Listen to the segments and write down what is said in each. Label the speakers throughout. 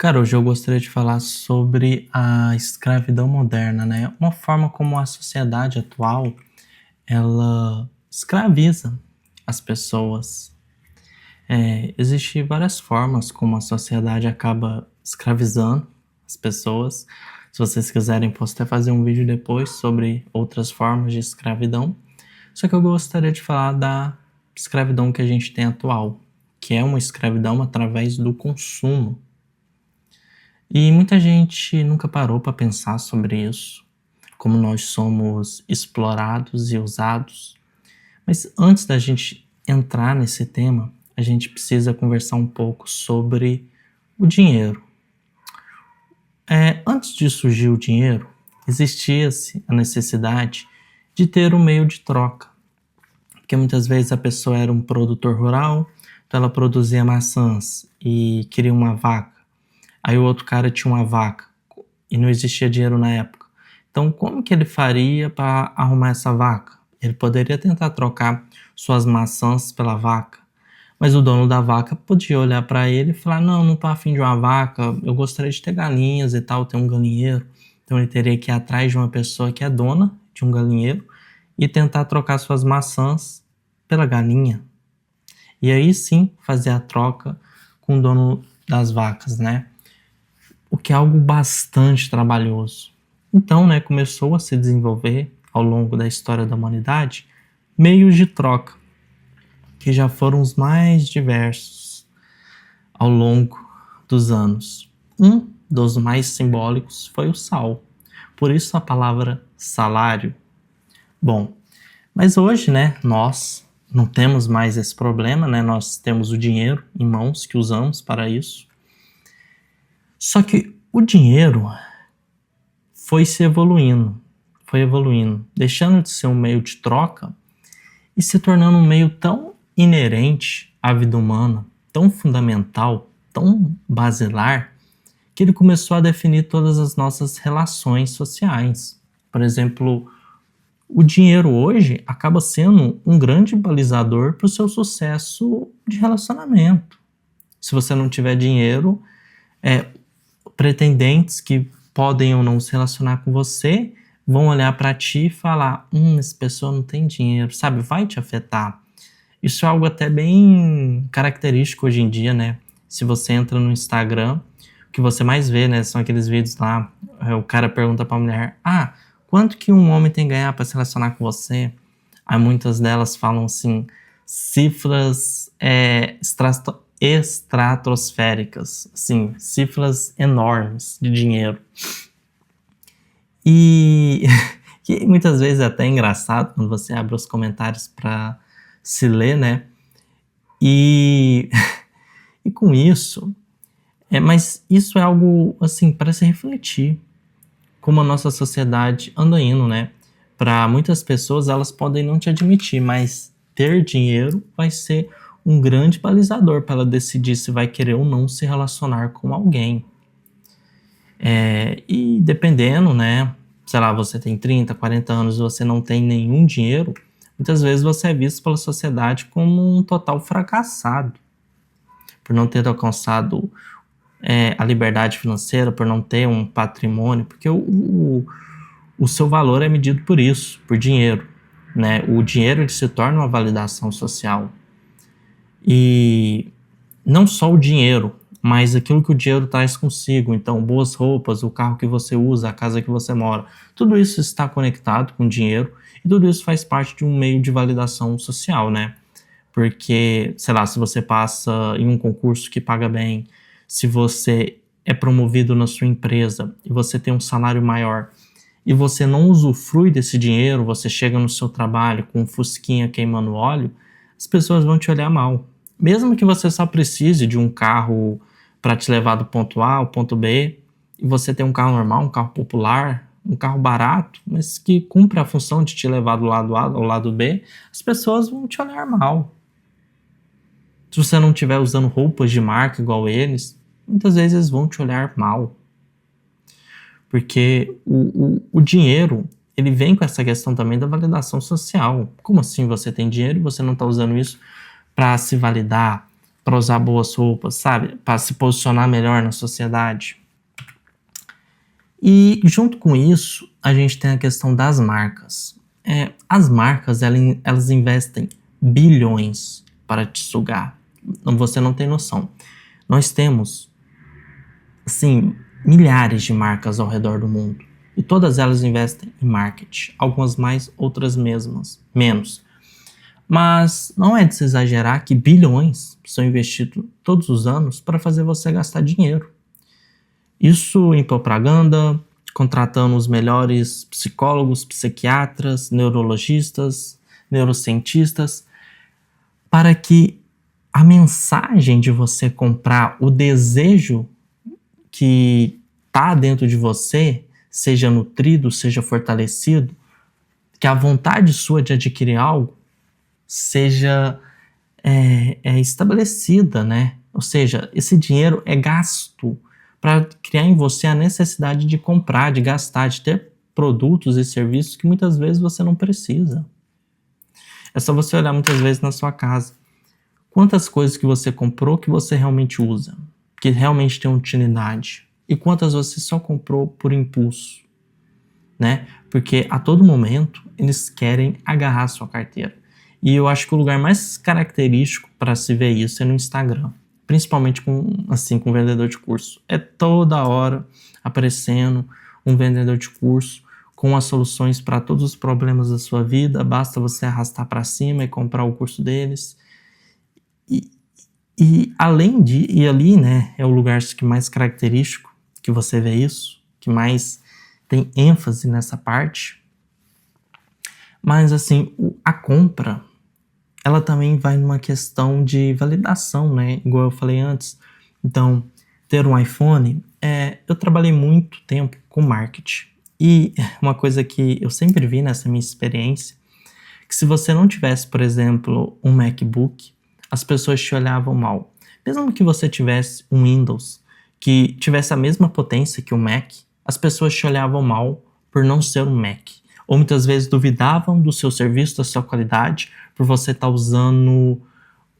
Speaker 1: Cara, hoje eu gostaria de falar sobre a escravidão moderna, né? Uma forma como a sociedade atual ela escraviza as pessoas. Existem várias formas como a sociedade acaba escravizando as pessoas. Se vocês quiserem, posso até fazer um vídeo depois sobre outras formas de escravidão. Só que eu gostaria de falar da escravidão que a gente tem atual, que é uma escravidão através do consumo. E muita gente nunca parou para pensar sobre isso, como nós somos explorados e usados. Mas antes da gente entrar nesse tema, a gente precisa conversar um pouco sobre o dinheiro. Antes de surgir o dinheiro, existia-se a necessidade de ter um meio de troca, porque muitas vezes a pessoa era um produtor rural, então ela produzia maçãs e queria uma vaca. Aí o outro cara tinha uma vaca e não existia dinheiro na época. Então, como que ele faria para arrumar essa vaca? Ele poderia tentar trocar suas maçãs pela vaca, mas o dono da vaca podia olhar para ele e falar: Não, não tô afim de uma vaca, eu gostaria de ter galinhas e tal, ter um galinheiro. Então, ele teria que ir atrás de uma pessoa que é dona de um galinheiro e tentar trocar suas maçãs pela galinha. E aí sim fazer a troca com o dono das vacas, né? O que é algo bastante trabalhoso. Então, né, começou a se desenvolver ao longo da história da humanidade meios de troca, que já foram os mais diversos ao longo dos anos. Um dos mais simbólicos foi o sal, por isso a palavra salário. Bom, mas hoje, né, nós não temos mais esse problema, né, nós temos o dinheiro em mãos que usamos para isso. Só que o dinheiro foi evoluindo, deixando de ser um meio de troca e se tornando um meio tão inerente à vida humana, tão fundamental, tão basilar, que ele começou a definir todas as nossas relações sociais. Por exemplo, o dinheiro hoje acaba sendo um grande balizador para o seu sucesso de relacionamento. Se você não tiver dinheiro, pretendentes que podem ou não se relacionar com você vão olhar para ti e falar: essa pessoa não tem dinheiro, sabe? Vai te afetar. Isso é algo até bem característico hoje em dia, né? Se você entra no Instagram, o que você mais vê, né, são aqueles vídeos lá, o cara pergunta pra mulher: quanto que um homem tem que ganhar para se relacionar com você? Aí muitas delas falam assim, cifras estratosféricas, assim, cifras enormes de dinheiro. E que muitas vezes é até engraçado quando você abre os comentários para se ler, né? E com isso, mas isso é algo assim para se refletir, como a nossa sociedade anda indo, né? Para muitas pessoas, elas podem não te admitir, mas ter dinheiro vai ser um grande balizador para ela decidir se vai querer ou não se relacionar com alguém. E dependendo, né? Sei lá, você tem 30, 40 anos e você não tem nenhum dinheiro, muitas vezes você é visto pela sociedade como um total fracassado, por não ter alcançado a liberdade financeira, por não ter um patrimônio, porque o seu valor é medido por isso, por dinheiro, né? O dinheiro ele se torna uma validação social. E não só o dinheiro, mas aquilo que o dinheiro traz consigo. Então, boas roupas, o carro que você usa, a casa que você mora, tudo isso está conectado com o dinheiro e tudo isso faz parte de um meio de validação social, né? Porque, sei lá, se você passa em um concurso que paga bem, se você é promovido na sua empresa e você tem um salário maior e você não usufrui desse dinheiro, você chega no seu trabalho com um fusquinha queimando óleo, as pessoas vão te olhar mal. Mesmo que você só precise de um carro para te levar do ponto A ao ponto B, e você tem um carro normal, um carro popular, um carro barato, mas que cumpre a função de te levar do lado A ao lado B, as pessoas vão te olhar mal. Se você não estiver usando roupas de marca igual eles, muitas vezes eles vão te olhar mal. Porque o dinheiro, ele vem com essa questão também da validação social. Como assim você tem dinheiro e você não está usando isso para se validar, para usar boas roupas, sabe? Para se posicionar melhor na sociedade. E junto com isso, a gente tem a questão das marcas. As marcas, elas investem bilhões para te sugar. Você não tem noção. Nós temos, assim, milhares de marcas ao redor do mundo. E todas elas investem em marketing. Algumas mais, outras menos. Mas não é de se exagerar que bilhões são investidos todos os anos para fazer você gastar dinheiro. Isso em propaganda, contratando os melhores psicólogos, psiquiatras, neurologistas, neurocientistas, para que a mensagem de você comprar, o desejo que está dentro de você, seja nutrido, seja fortalecido, que a vontade sua de adquirir algo seja estabelecida, né? Ou seja, esse dinheiro é gasto para criar em você a necessidade de comprar, de gastar, de ter produtos e serviços que muitas vezes você não precisa. É só você olhar muitas vezes na sua casa. Quantas coisas que você comprou que você realmente usa, que realmente tem utilidade, e quantas você só comprou por impulso, né? Porque a todo momento eles querem agarrar a sua carteira. E eu acho que o lugar mais característico para se ver isso é no Instagram. Principalmente com vendedor de curso. É toda hora aparecendo um vendedor de curso com as soluções para todos os problemas da sua vida. Basta você arrastar para cima e comprar o curso deles. E ali, né, é o lugar que mais característico que você vê isso, que mais tem ênfase nessa parte. Mas assim, a compra, ela também vai numa questão de validação, né? Igual eu falei antes. Então, ter um iPhone, eu trabalhei muito tempo com marketing. E uma coisa que eu sempre vi nessa minha experiência, que se você não tivesse, por exemplo, um MacBook, as pessoas te olhavam mal. Mesmo que você tivesse um Windows, que tivesse a mesma potência que o Mac, as pessoas te olhavam mal por não ser um Mac. Ou muitas vezes duvidavam do seu serviço, da sua qualidade, por você estar usando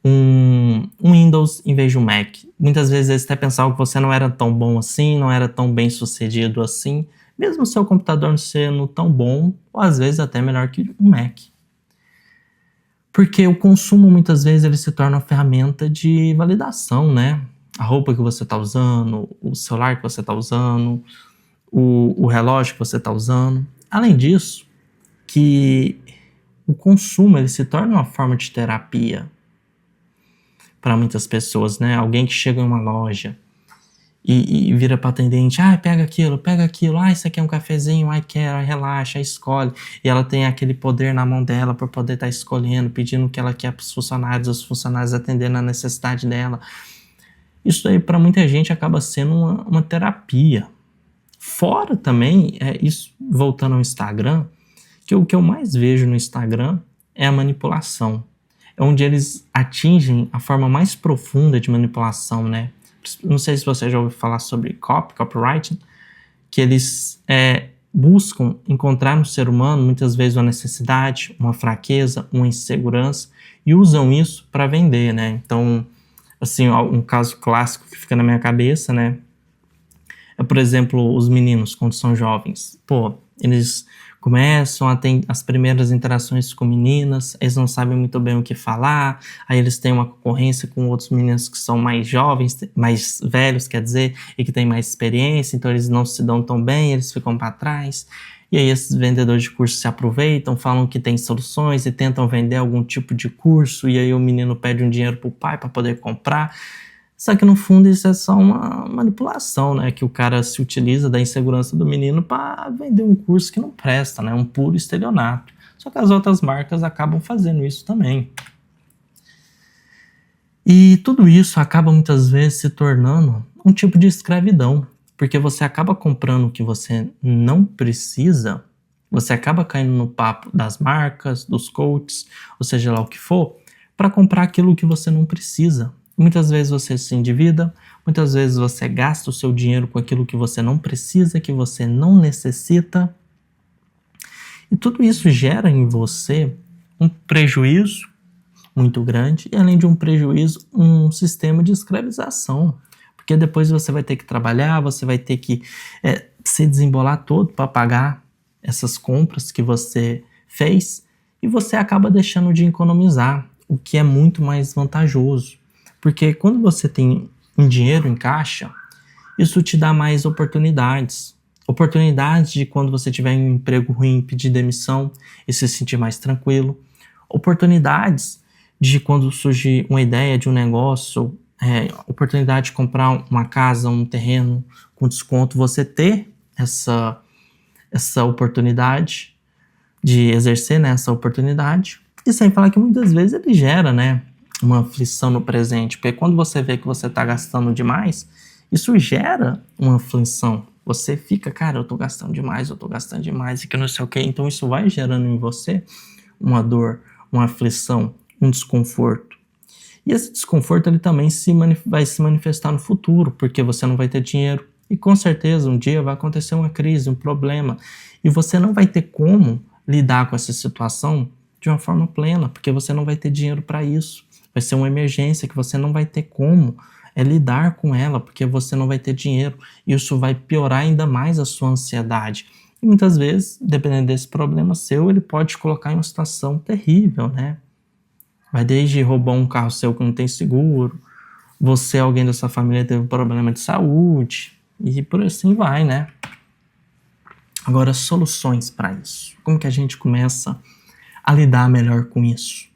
Speaker 1: um Windows em vez de um Mac. Muitas vezes eles até pensavam que você não era tão bom assim, não era tão bem sucedido assim, mesmo o seu computador não sendo tão bom, ou às vezes até melhor que um Mac. Porque o consumo muitas vezes ele se torna uma ferramenta de validação, né? A roupa que você está usando, o celular que você está usando, o relógio que você está usando. Além disso, que o consumo ele se torna uma forma de terapia para muitas pessoas, né? Alguém que chega em uma loja e vira para atendente, pega aquilo, isso aqui é um cafezinho, quero, relaxa, escolhe. E ela tem aquele poder na mão dela para poder estar escolhendo, pedindo o que ela quer para os funcionários atendendo a necessidade dela. Isso aí para muita gente acaba sendo uma terapia. Fora também, isso voltando ao Instagram, que o que eu mais vejo no Instagram é a manipulação. É onde eles atingem a forma mais profunda de manipulação, né? Não sei se você já ouviu falar sobre copywriting, que eles buscam encontrar no ser humano muitas vezes uma necessidade, uma fraqueza, uma insegurança e usam isso para vender, né? Então, assim, um caso clássico que fica na minha cabeça, né? É, por exemplo, os meninos quando são jovens. Eles começam a ter as primeiras interações com meninas, eles não sabem muito bem o que falar, aí eles têm uma concorrência com outros meninos que são mais jovens, mais velhos, quer dizer, e que têm mais experiência, então eles não se dão tão bem, eles ficam para trás. E aí esses vendedores de curso se aproveitam, falam que tem soluções e tentam vender algum tipo de curso, e aí o menino pede um dinheiro pro pai para poder comprar. Só que no fundo isso é só uma manipulação, né? Que o cara se utiliza da insegurança do menino para vender um curso que não presta, né? Um puro estelionato. Só que as outras marcas acabam fazendo isso também. E tudo isso acaba muitas vezes se tornando um tipo de escravidão, porque você acaba comprando o que você não precisa, você acaba caindo no papo das marcas, dos coaches, ou seja lá o que for, para comprar aquilo que você não precisa. Muitas vezes você se endivida, muitas vezes você gasta o seu dinheiro com aquilo que você não precisa, que você não necessita. E tudo isso gera em você um prejuízo, muito grande e, além de um prejuízo, um sistema de escravização. Porque depois você vai ter que trabalhar, você vai ter que se desembolar todo para pagar essas compras que você fez e você acaba deixando de economizar, o que é muito mais vantajoso. Porque quando você tem um dinheiro em caixa, isso te dá mais oportunidades. Oportunidades de quando você tiver um emprego ruim, pedir demissão e se sentir mais tranquilo. Oportunidades de quando surge uma ideia de um negócio, oportunidade de comprar uma casa, um terreno com desconto, você ter essa oportunidade de exercer, né, essa oportunidade. E sem falar que muitas vezes ele gera, né, uma aflição no presente, porque quando você vê que você está gastando demais, isso gera uma aflição. Você fica, cara, eu tô gastando demais e que não sei o quê. Então isso vai gerando em você uma dor, uma aflição, um desconforto. E esse desconforto ele também vai se manifestar no futuro, porque você não vai ter dinheiro. E com certeza um dia vai acontecer uma crise, um problema. E você não vai ter como lidar com essa situação de uma forma plena, porque você não vai ter dinheiro para isso. Vai ser uma emergência que você não vai ter como lidar com ela, porque você não vai ter dinheiro. E isso vai piorar ainda mais a sua ansiedade. E muitas vezes, dependendo desse problema seu, ele pode te colocar em uma situação terrível, né? Vai desde roubar um carro seu que não tem seguro, você, alguém da sua família teve um problema de saúde, e por assim vai, né? Agora, soluções para isso. Como que a gente começa a lidar melhor com isso?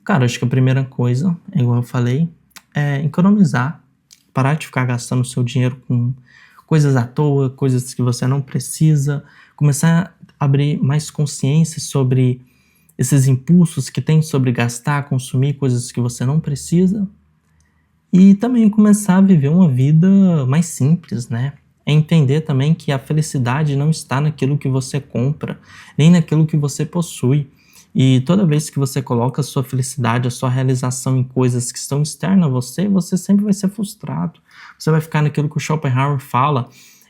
Speaker 1: Cara, acho que a primeira coisa, igual eu falei, é economizar. Parar de ficar gastando seu dinheiro com coisas à toa, coisas que você não precisa. Começar a abrir mais consciência sobre esses impulsos que tem sobre gastar, consumir coisas que você não precisa. E também começar a viver uma vida mais simples, né? É entender também que a felicidade não está naquilo que você compra, nem naquilo que você possui. E toda vez que você coloca a sua felicidade, a sua realização em coisas que estão externas a você, você sempre vai ser frustrado. Você vai ficar naquilo que o Schopenhauer fala,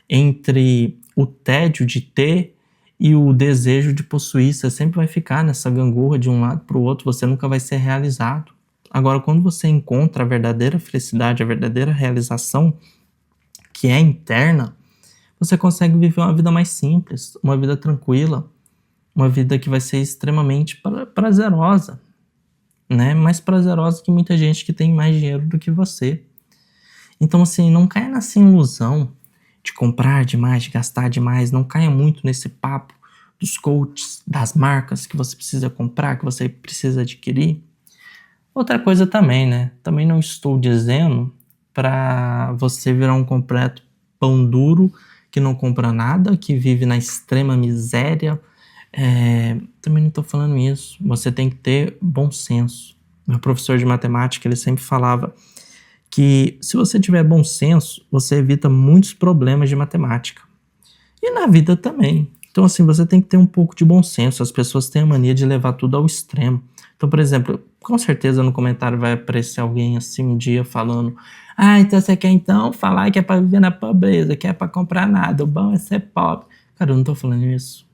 Speaker 1: entre o tédio de ter e o desejo de possuir. Você sempre vai ficar nessa gangorra de um lado para o outro, você nunca vai ser realizado. Agora, quando você encontra a verdadeira felicidade, a verdadeira realização, que é interna, você consegue viver uma vida mais simples, uma vida tranquila, uma vida que vai ser extremamente prazerosa, né? Mais prazerosa que muita gente que tem mais dinheiro do que você. Então, assim, não caia nessa ilusão de comprar demais, de gastar demais, não caia muito nesse papo dos coaches, das marcas que você precisa comprar, que você precisa adquirir. Outra coisa também, né? Também não estou dizendo para você virar um completo pão duro, que não compra nada, que vive na extrema miséria. Também não estou falando isso. Você tem que ter bom senso. Meu professor de matemática, ele sempre falava que se você tiver bom senso, você evita muitos problemas de matemática. E na vida também. Então, assim, você tem que ter um pouco de bom senso. As pessoas têm a mania de levar tudo ao extremo. Então, por exemplo, com certeza no comentário vai aparecer alguém assim um dia falando: então você quer então falar que é para viver na pobreza, que é para comprar nada, o bom é ser pobre. Cara, eu não tô falando isso.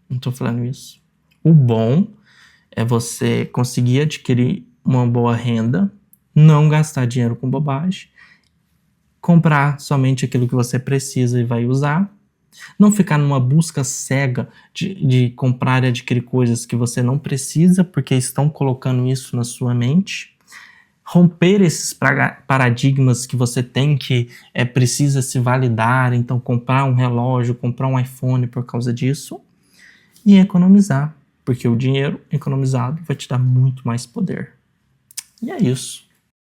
Speaker 1: Não tô falando isso. O bom é você conseguir adquirir uma boa renda, não gastar dinheiro com bobagem, comprar somente aquilo que você precisa e vai usar, não ficar numa busca cega de comprar e adquirir coisas que você não precisa, porque estão colocando isso na sua mente. Romper esses paradigmas que você tem que precisa se validar, então comprar um relógio, comprar um iPhone por causa disso. E economizar, porque o dinheiro economizado vai te dar muito mais poder. E é isso.